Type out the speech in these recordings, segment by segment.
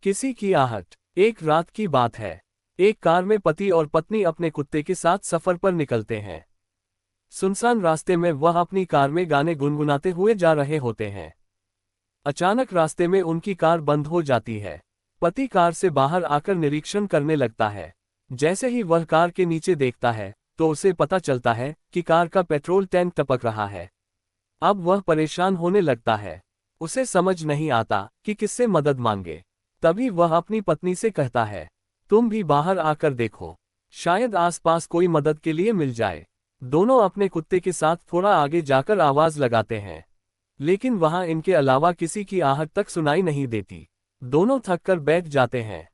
किसी की आहट। एक रात की बात है। एक कार में पति और पत्नी अपने कुत्ते के साथ सफर पर निकलते हैं। सुनसान रास्ते में वह अपनी कार में गाने गुनगुनाते हुए जा रहे होते हैं। अचानक रास्ते में उनकी कार बंद हो जाती है। पति कार से बाहर आकर निरीक्षण करने लगता है। जैसे ही वह कार के नीचे देखता है तो उसे पता चलता है कि कार का पेट्रोल टैंक टपक रहा है। अब वह परेशान होने लगता है। उसे समझ नहीं आता कि किससे मदद मांगे। तभी वह अपनी पत्नी से कहता है, तुम भी बाहर आकर देखो, शायद आसपास कोई मदद के लिए मिल जाए। दोनों अपने कुत्ते के साथ थोड़ा आगे जाकर आवाज लगाते हैं, लेकिन वहां इनके अलावा किसी की आहट तक सुनाई नहीं देती। दोनों थककर बैठ जाते हैं।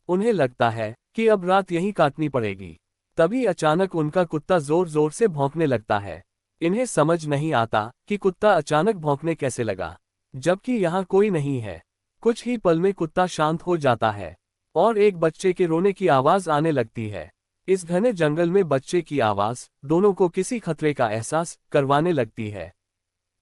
उन्हें लगता है कि अब रात यहीं काटनी पड़ेगी। तभी अचानक उनका कुत्ता जोर जोर से भौंकने लगता है। इन्हें समझ नहीं आता कि कुत्ता अचानक भौंकने कैसे लगा, जबकि यहाँ कोई नहीं है। कुछ ही पल में कुत्ता शांत हो जाता है और एक बच्चे के रोने की आवाज आने लगती है। इस घने जंगल में बच्चे की आवाज दोनों को किसी खतरे का एहसास करवाने लगती है।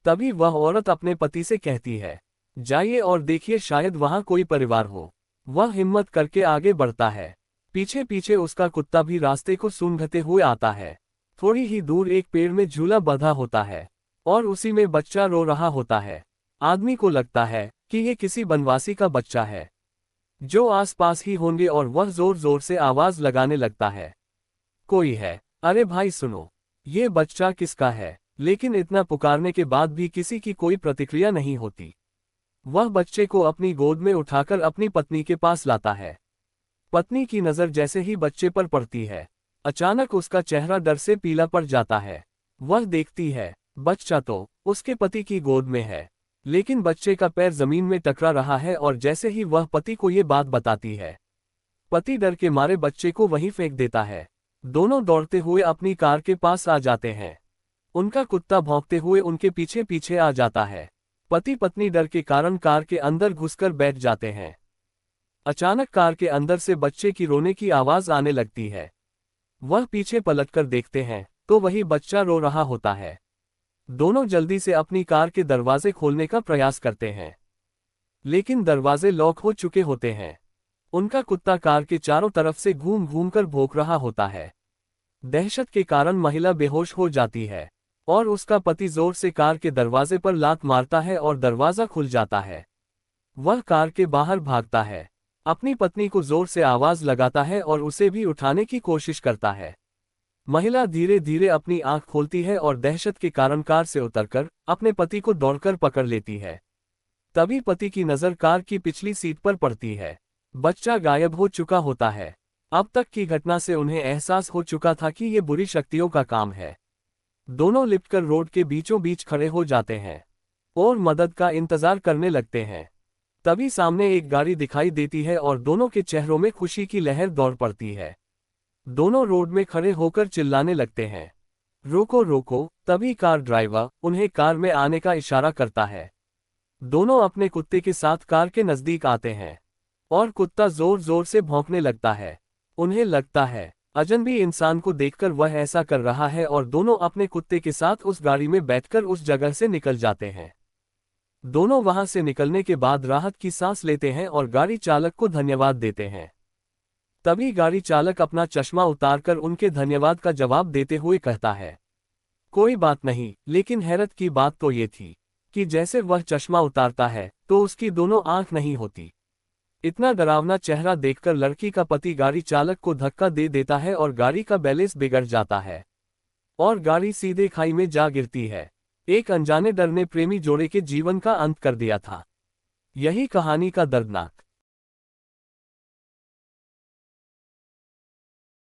तभी वह औरत अपने पति से कहती है, जाइए और देखिए, शायद वहां कोई परिवार हो। वह हिम्मत करके आगे बढ़ता है। पीछे पीछे उसका कुत्ता भी रास्ते को सूंघते हुए आता है। थोड़ी ही दूर एक पेड़ में झूला बंधा होता है और उसी में बच्चा रो रहा होता है। आदमी को लगता है कि ये किसी बनवासी का बच्चा है जो आसपास ही होंगे और वह जोर जोर से आवाज लगाने लगता है, कोई है, अरे भाई सुनो, ये बच्चा किसका है। लेकिन इतना पुकारने के बाद भी किसी की कोई प्रतिक्रिया नहीं होती। वह बच्चे को अपनी गोद में उठाकर अपनी पत्नी के पास लाता है। पत्नी की नजर जैसे ही बच्चे पर पड़ती है, अचानक उसका चेहरा डर से पीला पड़ जाता है। वह देखती है, बच्चा तो उसके पति की गोद में है, लेकिन बच्चे का पैर जमीन में टकरा रहा है। और जैसे ही वह पति को ये बात बताती है, पति डर के मारे बच्चे को वहीं फेंक देता है। दोनों दौड़ते हुए अपनी कार के पास आ जाते हैं। उनका कुत्ता भौंकते हुए उनके पीछे पीछे आ जाता है। पति पत्नी डर के कारण कार के अंदर घुसकर बैठ जाते हैं। अचानक कार के अंदर से बच्चे की रोने की आवाज आने लगती है। वह पीछे पलटकर देखते हैं तो वही बच्चा रो रहा होता है। दोनों जल्दी से अपनी कार के दरवाजे खोलने का प्रयास करते हैं, लेकिन दरवाजे लॉक हो चुके होते हैं। उनका कुत्ता कार के चारों तरफ से घूम घूम कर भौंक रहा होता है। दहशत के कारण महिला बेहोश हो जाती है और उसका पति जोर से कार के दरवाजे पर लात मारता है और दरवाजा खुल जाता है। वह कार के बाहर भागता है, अपनी पत्नी को जोर से आवाज लगाता है और उसे भी उठाने की कोशिश करता है। महिला धीरे धीरे अपनी आंख खोलती है और दहशत के कारण कार से उतरकर अपने पति को दौड़कर पकड़ लेती है। तभी पति की नजर कार की पिछली सीट पर पड़ती है। बच्चा गायब हो चुका होता है। अब तक की घटना से उन्हें एहसास हो चुका था कि ये बुरी शक्तियों का काम है। दोनों लिपटकर रोड के बीचों बीच खड़े हो जाते हैं और मदद का इंतजार करने लगते हैं। तभी सामने एक गाड़ी दिखाई देती है और दोनों के चेहरों में खुशी की लहर दौड़ पड़ती है। दोनों रोड में खड़े होकर चिल्लाने लगते हैं, रोको रोको। तभी कार ड्राइवर उन्हें कार में आने का इशारा करता है। दोनों अपने कुत्ते के साथ कार के नजदीक आते हैं और कुत्ता जोर जोर से भौंकने लगता है। उन्हें लगता है अजनबी इंसान को देखकर वह ऐसा कर रहा है और दोनों अपने कुत्ते के साथ उस गाड़ी में बैठकर उस जगह से निकल जाते हैं। दोनों वहां से निकलने के बाद राहत की सांस लेते हैं और गाड़ी चालक को धन्यवाद देते हैं। तभी गाड़ी चालक अपना चश्मा उतारकर उनके धन्यवाद का जवाब देते हुए कहता है, कोई बात नहीं। लेकिन हैरत की बात तो ये थी कि जैसे वह चश्मा उतारता है तो उसकी दोनों आंख नहीं होती। इतना डरावना चेहरा देखकर लड़की का पति गाड़ी चालक को धक्का दे देता है और गाड़ी का बैलेंस बिगड़ जाता है और गाड़ी सीधे खाई में जा गिरती है। एक अनजाने डर ने प्रेमी जोड़े के जीवन का अंत कर दिया था। यही कहानी का दर्दनाक